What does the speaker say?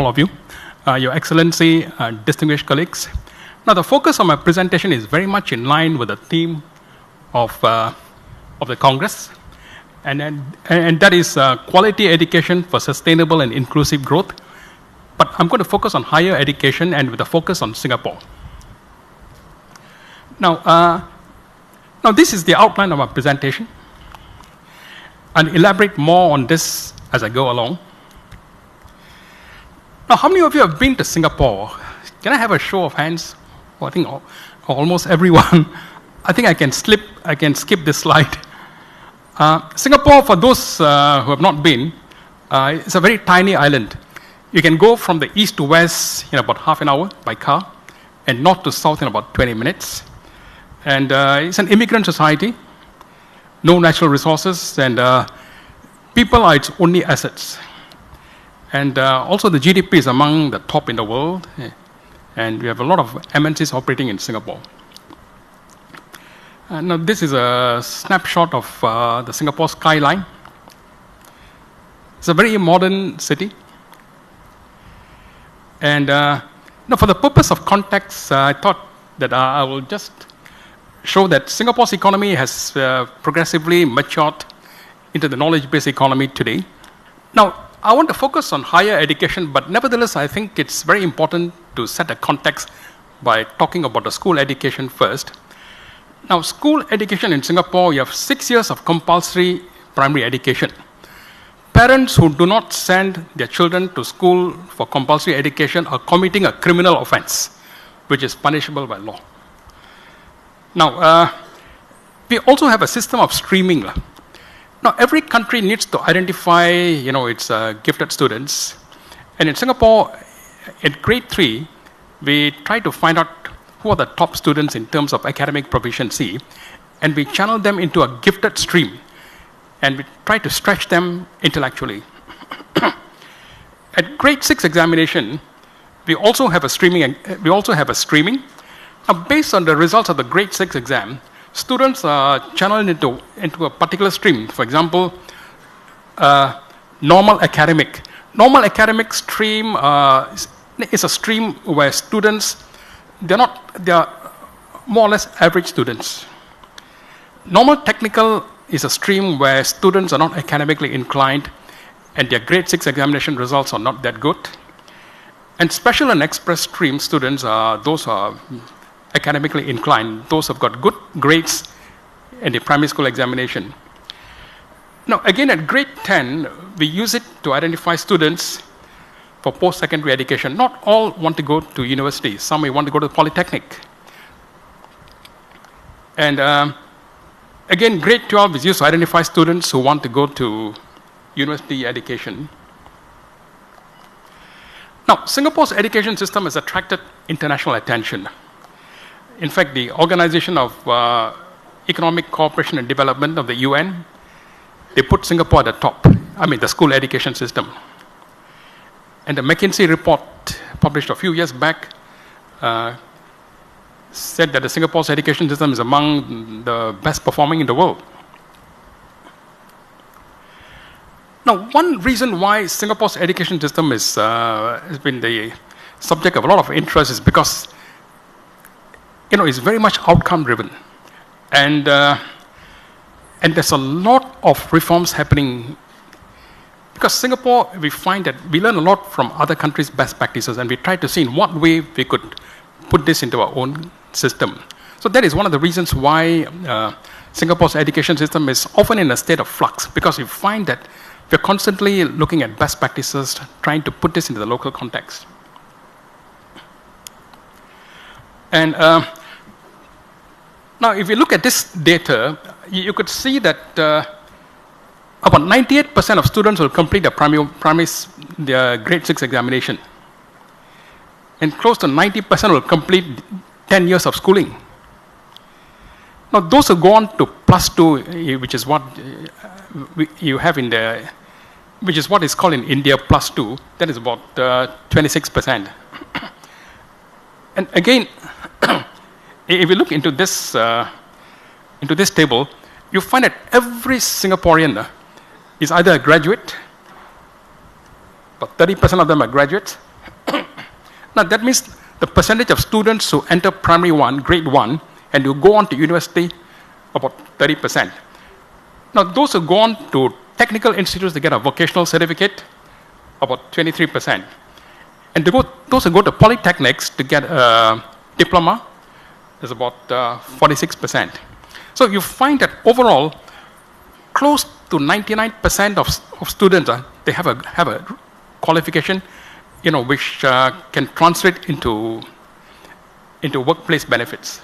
of you, Your Excellency, distinguished colleagues. Now, the focus of my presentation is very much in line with the theme of the Congress, and that is quality education for sustainable and inclusive growth. But I'm going to focus on higher education and with a focus on Singapore. Now, this is the outline of my presentation. I'll elaborate more on this as I go along. Now, how many of you have been to Singapore? Can I have a show of hands? Oh, I think almost everyone. I think I can skip this slide. Singapore, for those who have not been, it's a very tiny island. You can go from the east to west in about half an hour by car, and north to south in about 20 minutes. And it's an immigrant society, no natural resources, and people are its only assets. And also the GDP is among the top in the world, and we have a lot of MNCs operating in Singapore. Now this is a snapshot of the Singapore skyline. It's a very modern city. And now for the purpose of context, I thought that I will just show that Singapore's economy has progressively matured into the knowledge-based economy today. Now, I want to focus on higher education, but nevertheless, I think it's very important to set a context by talking about the school education first. Now, school education in Singapore, you have 6 years of compulsory primary education. Parents who do not send their children to school for compulsory education are committing a criminal offense, which is punishable by law. Now, we also have a system of streaming. Now, every country needs to identify, its gifted students. And in Singapore, at grade 3, we try to find out who are the top students in terms of academic proficiency, and we channel them into a gifted stream, and we try to stretch them intellectually. At grade 6 examination, we also have a streaming. Now, based on the results of the grade 6 exam, students are channeled into a particular stream. For example, normal academic. Normal academic stream is a stream where students, they are more or less average students. Normal technical is a stream where students are not academically inclined and their grade 6 examination results are not that good. And special and express stream students are those who are academically inclined, those who have got good grades in the primary school examination. Now, again, at grade 10, we use it to identify students for post-secondary education. Not all want to go to university. Some may want to go to polytechnic. And again, grade 12 is used to identify students who want to go to university education. Now, Singapore's education system has attracted international attention. In fact, the Organization of Economic Cooperation and Development of the UN, they put Singapore at the top, the school education system. And the McKinsey report published a few years back said that the Singapore's education system is among the best performing in the world. Now, one reason why Singapore's education system has been the subject of a lot of interest is because it's very much outcome driven. And there's a lot of reforms happening. Because Singapore, we find that we learn a lot from other countries' best practices, and we try to see in what way we could put this into our own system. So that is one of the reasons why Singapore's education system is often in a state of flux, because we find that we're constantly looking at best practices, trying to put this into the local context. And now, if you look at this data, you could see that about 98% of students will complete their grade 6 examination. And close to 90% will complete 10 years of schooling. Now, those who go on to +2, which is what you have in the, which is what is called in India +2, that is about 26%. And again, if you look into this table, you find that every Singaporean is either a graduate, but 30% of them are graduates, Now that means the percentage of students who enter primary one, grade one, and who go on to university, about 30%. Now those who go on to technical institutes to get a vocational certificate, about 23%. And those who go to polytechnics to get a diploma is about 46%. So you find that overall, close to 99% of students, they have a qualification, which can translate into workplace benefits.